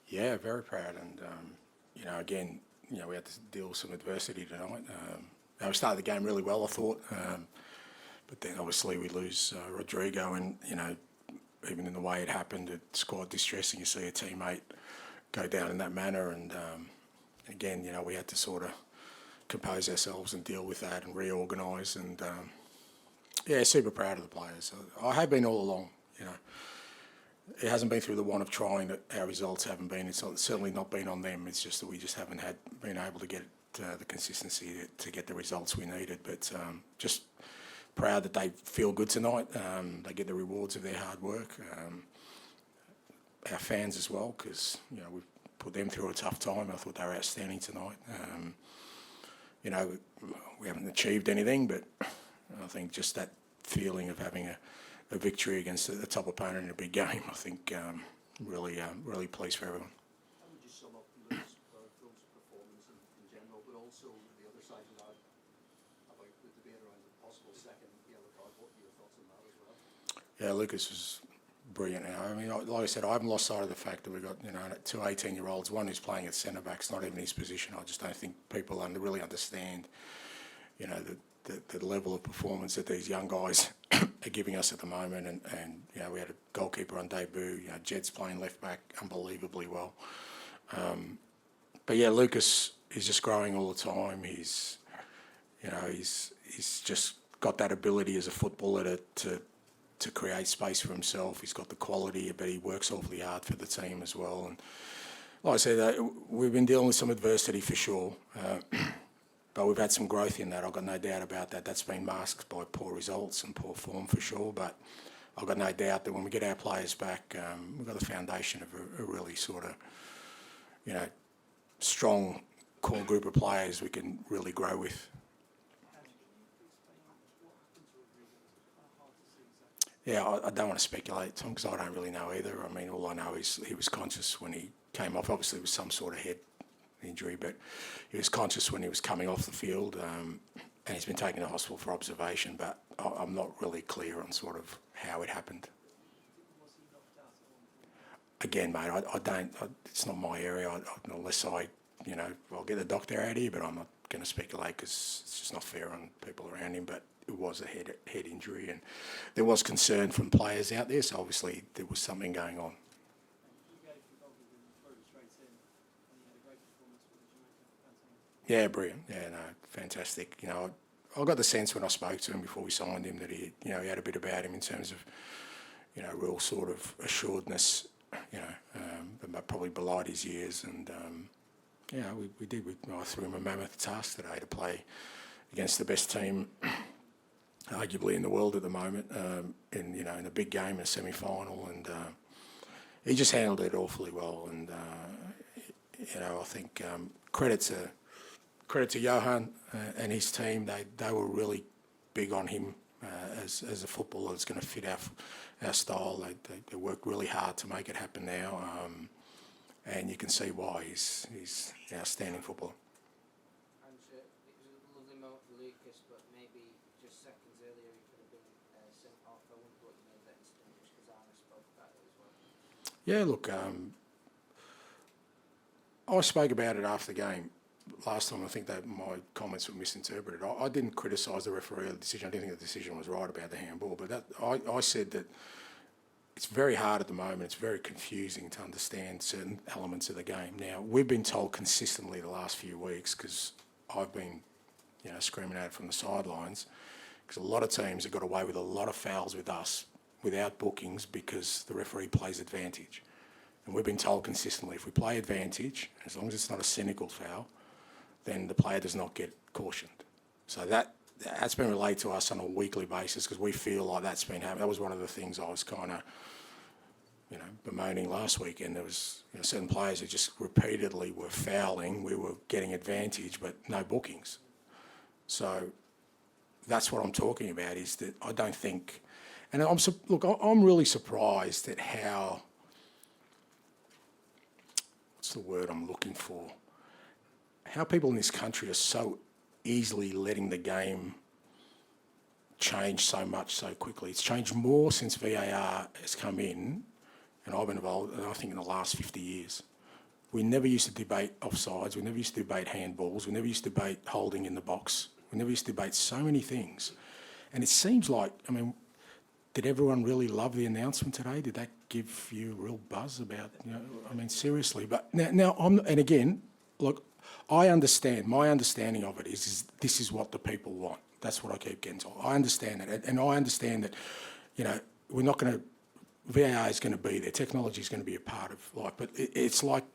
Yeah, very proud. And, again, we had to deal with some adversity tonight. We started the game really well, I thought. But then obviously we lose Rodrigo, and, even in the way it happened, it's quite distressing. You see a teammate go down in that manner. And, again, we had to sort of compose ourselves and deal with that and reorganise. And, super proud of the players. I have been all along, It hasn't been through the want of trying that our results haven't been. It's certainly not been on them. It's just that we just haven't been able to get the consistency to get the results we needed. But just proud that they feel good tonight. They get the rewards of their hard work. Our fans as well, because we've put them through a tough time. I thought they were outstanding tonight. We haven't achieved anything, but I think just that feeling of having a victory against a top opponent in a big game, I think really pleased for everyone. How would you sum up Lewis Bergvall's performance in general, but also the other side of that, about the debate around the possible second yellow card? What are your thoughts on that as well? Yeah, Lucas was brilliant now. I mean, like I said, I haven't lost sight of the fact that we've got two 18-year-olds, one who's playing at centre-back, it's not even his position. I just don't think people really understand, the level of performance that these young guys are giving us at the moment. And we had a goalkeeper on debut. Jed's playing left back unbelievably well. But yeah, Lucas is just growing all the time. He's just got that ability as a footballer to create space for himself. He's got the quality, but he works awfully hard for the team as well. And like I said, we've been dealing with some adversity for sure. But we've had some growth in that. I've got no doubt about that. That's been masked by poor results and poor form for sure. But I've got no doubt that when we get our players back, we've got the foundation of a really sort of, strong core group of players we can really grow with. Yeah, I don't want to speculate, Tom, because I don't really know either. I mean, all I know is he was conscious when he came off. Obviously, it was some sort of head injury, but he was conscious when he was coming off the field, and he's been taken to hospital for observation, but I'm not really clear on sort of how it happened. Again, mate, I don't, it's not my area, unless I'll get the doctor out here, but I'm not going to speculate because it's just not fair on people around him. But it was a head injury, and there was concern from players out there, so obviously there was something going on. Yeah, brilliant. Yeah, no, fantastic. I got the sense when I spoke to him before we signed him that he had a bit about him in terms of, real sort of assuredness, that probably belied his years. And, we did. I threw him a mammoth task today to play against the best team, arguably in the world at the moment, in a big game, a semi-final, and he just handled it awfully well. And, I think credit to Johan and his team. They were really big on him as a footballer that's going to fit our style. They worked really hard to make it happen now, and you can see why he's an outstanding footballer. And it was a lovely moment for Lucas, but maybe just seconds earlier he could have been sent off. I wonder what you made that incident, just because Ange spoke about it as well. Yeah, look, I spoke about it after the game. Last time, I think that my comments were misinterpreted. I didn't criticise the referee or the decision. I didn't think the decision was right about the handball, but I said that it's very hard at the moment. It's very confusing to understand certain elements of the game. Now, we've been told consistently the last few weeks, because I've been, screaming at it from the sidelines, because a lot of teams have got away with a lot of fouls with us without bookings because the referee plays advantage. And we've been told consistently, if we play advantage, as long as it's not a cynical foul, then the player does not get cautioned. So that's been relayed to us on a weekly basis, because we feel like that's been happening. That was one of the things I was kind of, bemoaning last week. And there was certain players who just repeatedly were fouling. We were getting advantage, but no bookings. So that's what I'm talking about, is that I don't think... And I'm really surprised at how... What's the word I'm looking for? How people in this country are so easily letting the game change so much so quickly. It's changed more since VAR has come in, and I've been involved, I think, in the last 50 years. we never used to debate offsides, we never used to debate handballs, we never used to debate holding in the box, we never used to debate so many things. And it seems like, I mean, did everyone really love the announcement today? Did that give you a real buzz about, I mean, seriously? But now and again, look, I understand, my understanding of it is this is what the people want. That's what I keep getting told. I understand that. And I understand that, we're not going to, VAR is going to be there, technology is going to be a part of life. But it's like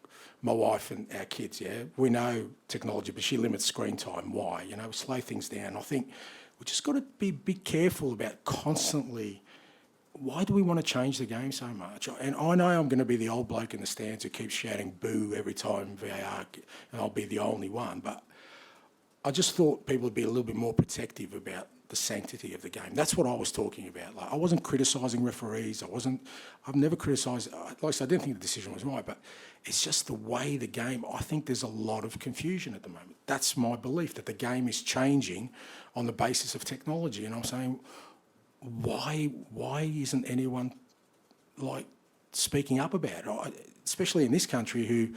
my wife and our kids, yeah? We know technology, but she limits screen time. Why? Slow things down. I think we just got to be careful about constantly, why do we want to change the game so much? And I know I'm going to be the old bloke in the stands who keeps shouting boo every time VAR, and I'll be the only one. But I just thought people would be a little bit more protective about the sanctity of the game. That's what I was talking about. Like, I wasn't criticising referees. I've never criticised, like I said, I didn't think the decision was right, but it's just the way the game, I think there's a lot of confusion at the moment. That's my belief, that the game is changing on the basis of technology. And I'm saying, why isn't anyone like speaking up about it? Especially in this country who,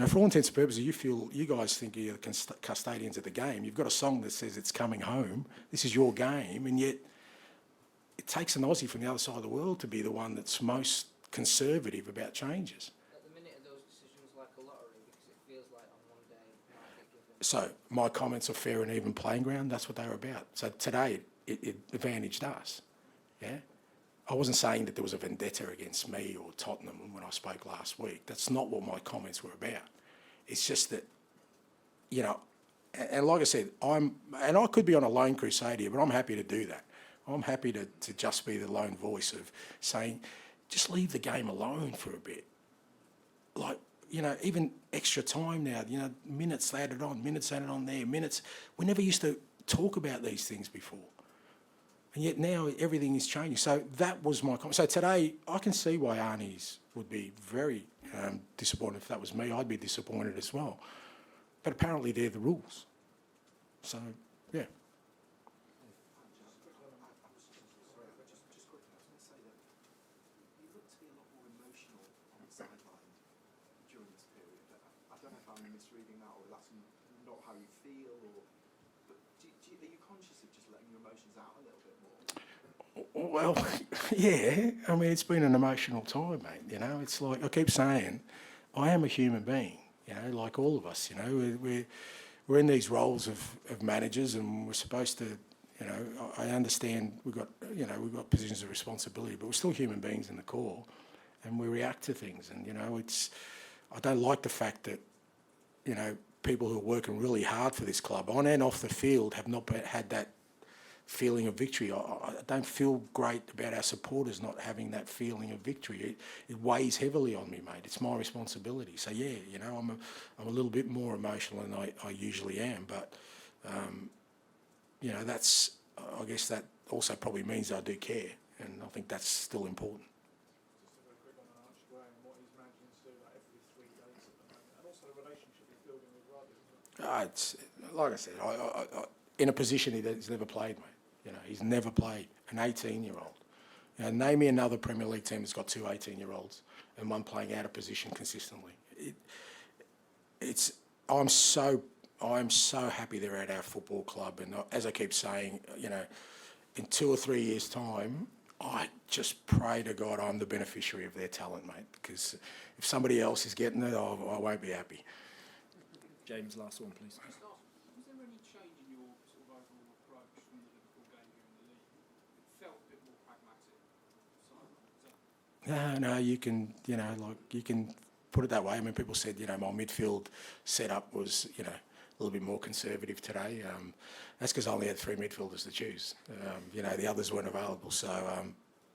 for all intents and purposes, you guys think you're the custodians of the game. You've got a song that says it's coming home. This is your game, and yet it takes an Aussie from the other side of the world to be the one that's most conservative about changes. At the minute, are those decisions like a lottery, because it feels like on one day it might get given. So my comments are fair and even playing ground. That's what they were about. So today it advantaged us. Yeah. I wasn't saying that there was a vendetta against me or Tottenham when I spoke last week. That's not what my comments were about. It's just that, and like I said, and I could be on a lone crusade here, but I'm happy to do that. I'm happy to just be the lone voice of saying, just leave the game alone for a bit. Like, even extra time now, minutes added on there, minutes. We never used to talk about these things before. And yet now everything is changing. So that was my comment. So today, I can see why Arnie's would be very disappointed. If that was me, I'd be disappointed as well. But apparently they're the rules. So, yeah. Misreading that, or that's not how you feel, but are you conscious of just letting your emotions out a little bit more? Well, yeah. I mean, it's been an emotional time, mate. It's like I keep saying, I am a human being. Like all of us. We're in these roles of managers, and we're supposed to. I understand we've got positions of responsibility, but we're still human beings in the core, and we react to things. And I don't like the fact that people who are working really hard for this club, on and off the field, have not had that feeling of victory. I don't feel great about our supporters not having that feeling of victory. It weighs heavily on me, mate. It's my responsibility. So yeah, I'm a little bit more emotional than I usually am. But that's, I guess that also probably means I do care, and I think that's still important. It's like I said, I in a position he's never played, mate. He's never played. An 18-year-old. Name me another Premier League team that's got two 18-year-olds and one playing out of position consistently. I'm so happy they're at our football club, and as I keep saying, in 2 or 3 years' time, I just pray to God I'm the beneficiary of their talent, mate. Because if somebody else is getting it, I won't be happy. James, last one, please. Was there any change in your sort of overall approach from the Liverpool game here in the league? It felt a bit more pragmatic. No, you can put it that way. I mean, people said, my midfield setup was, a little bit more conservative today. That's because I only had 3 midfielders to choose. The others weren't available. So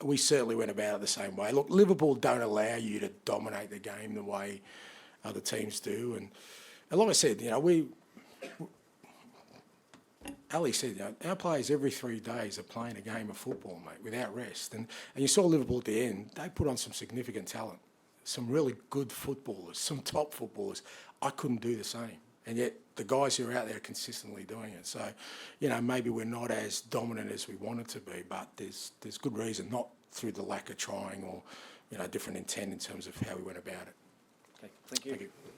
we certainly went about it the same way. Look, Liverpool don't allow you to dominate the game the way other teams do. And like I said, Ali said, our players every 3 days are playing a game of football, mate, without rest. And you saw Liverpool at the end, they put on some significant talent, some really good footballers, some top footballers. I couldn't do the same. And yet the guys who are out there are consistently doing it. So, maybe we're not as dominant as we wanted to be, but there's good reason, not through the lack of trying or, different intent in terms of how we went about it. Okay, thank you. Thank you. Thank you.